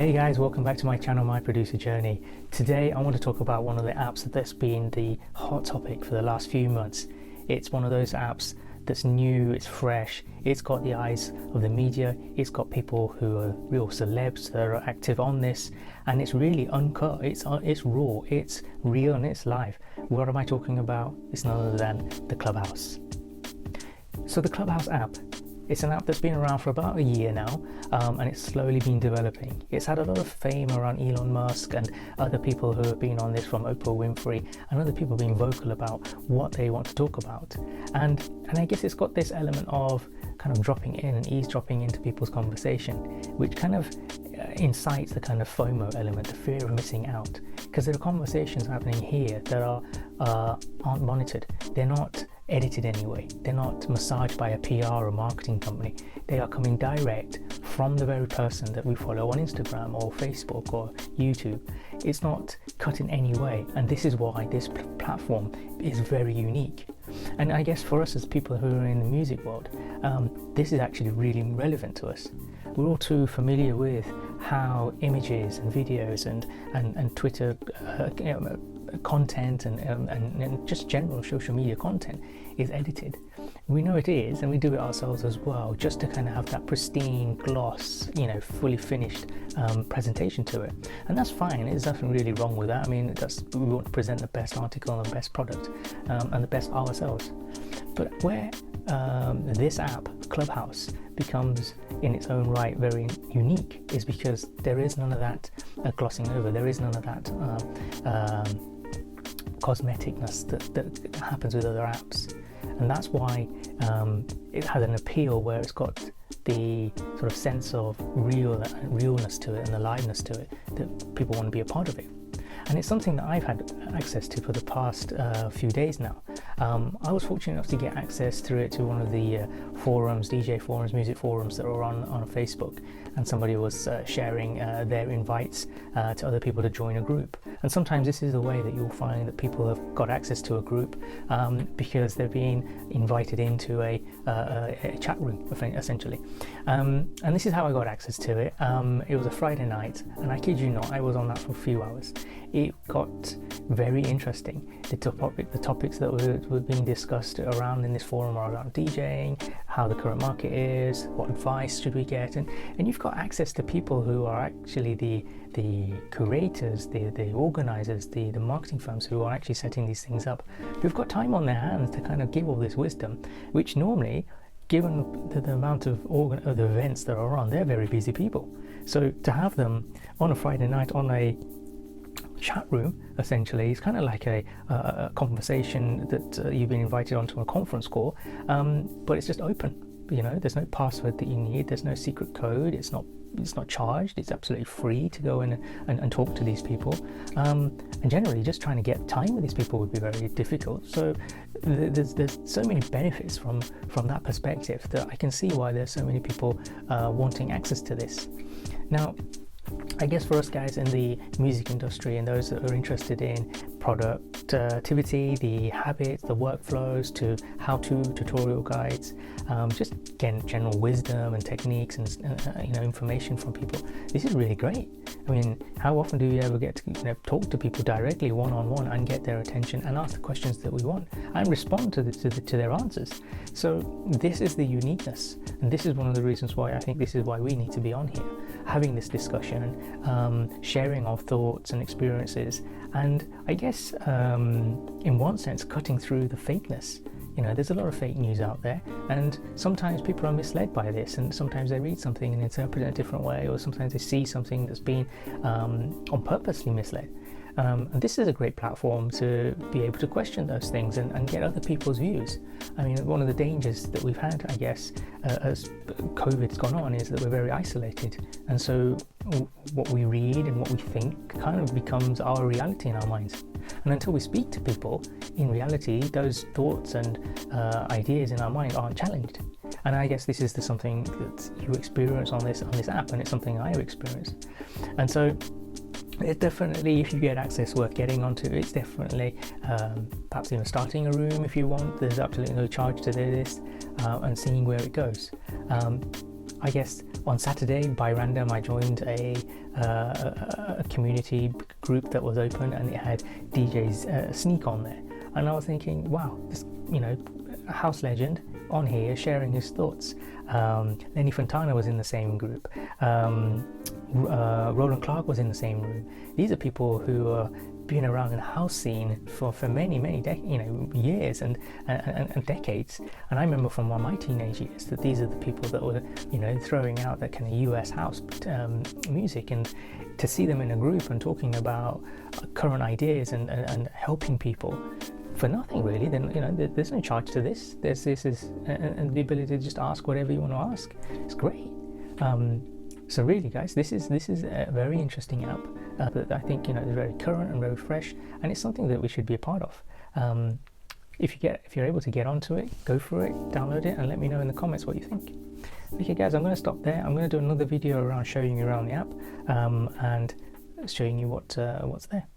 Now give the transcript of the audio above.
Hey guys, welcome back to my channel, My Producer Journey. Today I want to talk about one of the apps that's been the hot topic for the last few months. It's one of those apps that's new, it's fresh, it's got the eyes of the media, it's got people who are real celebs that are active on this, and it's really uncut, it's raw, it's real and it's live. What am I talking about? It's none other than the Clubhouse. So the Clubhouse app, it's an app that's been around for about a year now, and it's slowly been developing. It's had a lot of fame around Elon Musk and other people who have been on this, from Oprah Winfrey, and other people being vocal about what they want to talk about. And I guess it's got this element of kind of dropping in and eavesdropping into people's conversation, which kind of incites the kind of FOMO element, the fear of missing out. Because there are conversations happening here that aren't monitored. They're not edited anyway. They're not massaged by a PR or marketing company. They are coming direct from the very person that we follow on Instagram or Facebook or YouTube. It's not cut in any way, and this is why this platform is very unique. And I guess for us as people who are in the music world, this is actually really relevant to us. We're all too familiar with how images and videos and Twitter content and just general social media content is edited. We know it is, and we do it ourselves as well, just to kind of have that pristine gloss, fully finished presentation to it. And that's fine, there's nothing really wrong with that. I mean, we want to present the best article and the best product and the best ourselves. But where this app, Clubhouse, becomes in its own right very unique is because there is none of that glossing over. There is none of that cosmeticness that happens with other apps. And that's why it has an appeal where it's got the sort of sense of realness to it and aliveness to it, that people want to be a part of it. And it's something that I've had access to for the past few days now. I was fortunate enough to get access through it to one of the forums, DJ forums, music forums that are on Facebook, and somebody was sharing their invites to other people to join a group. And sometimes this is the way that you'll find that people have got access to a group because they're being invited into a chat room, essentially. And this is how I got access to it. It was a Friday night, and I kid you not, I was on that for a few hours. It got very interesting. The topics that were being discussed around in this forum are around DJing, how the current market is, what advice should we get, and you've got access to people who are actually the curators, the organizers, the marketing firms who are actually setting these things up, who've got time on their hands to kind of give all this wisdom, which normally, given the amount of the events that are on, they're very busy people. So to have them on a Friday night on a chat room, essentially, is kind of like a conversation that you've been invited onto a conference call, but it's just open. There's no password that you need, there's no secret code, it's not charged, it's absolutely free to go in and talk to these people, and generally just trying to get time with these people would be very difficult. So there's so many benefits from that perspective that I can see why there's so many people wanting access to this. Now, I guess for us guys in the music industry and those that are interested in productivity, the habits, the workflows, to how-to tutorial guides, just again general wisdom and techniques and information from people, this is really great. I mean, how often do we ever get to talk to people directly one-on-one and get their attention and ask the questions that we want and respond to their answers? So this is the uniqueness, and this is one of the reasons why I think this is why we need to be on here, having this discussion, sharing our thoughts and experiences, and I guess in one sense cutting through the fakeness. There's a lot of fake news out there, and sometimes people are misled by this, and sometimes they read something and interpret it in a different way, or sometimes they see something that's been on purposely misled. And this is a great platform to be able to question those things and get other people's views. I mean, one of the dangers that we've had, I guess, as COVID's gone on, is that we're very isolated, and so what we read and what we think kind of becomes our reality in our minds. And until we speak to people, in reality, those thoughts and ideas in our mind aren't challenged. And I guess this is something that you experience on this app, and it's something I have experienced. And so it's definitely, if you get access, worth getting onto. It's definitely perhaps even starting a room if you want. There's absolutely no charge to this, and seeing where it goes. I guess on Saturday, by random, I joined a community group that was open, and it had DJs Sneak on there, and I was thinking, wow, this, a house legend on here sharing his thoughts. Lenny Fontana was in the same group. Roland Clark was in the same room. These are people who are been around in the house scene for many years and decades. And I remember from my teenage years that these are the people that were throwing out that kind of US house music, and to see them in a group and talking about current ideas and helping people for nothing really, then there's no charge to this. This is and the ability to just ask whatever you want to ask. It's great. So really, guys, this is a very interesting app that I think is very current and very fresh, and it's something that we should be a part of. If you're able to get onto it, go for it, download it, and let me know in the comments what you think. Okay, guys, I'm going to stop there. I'm going to do another video around showing you around the app and showing you what's there.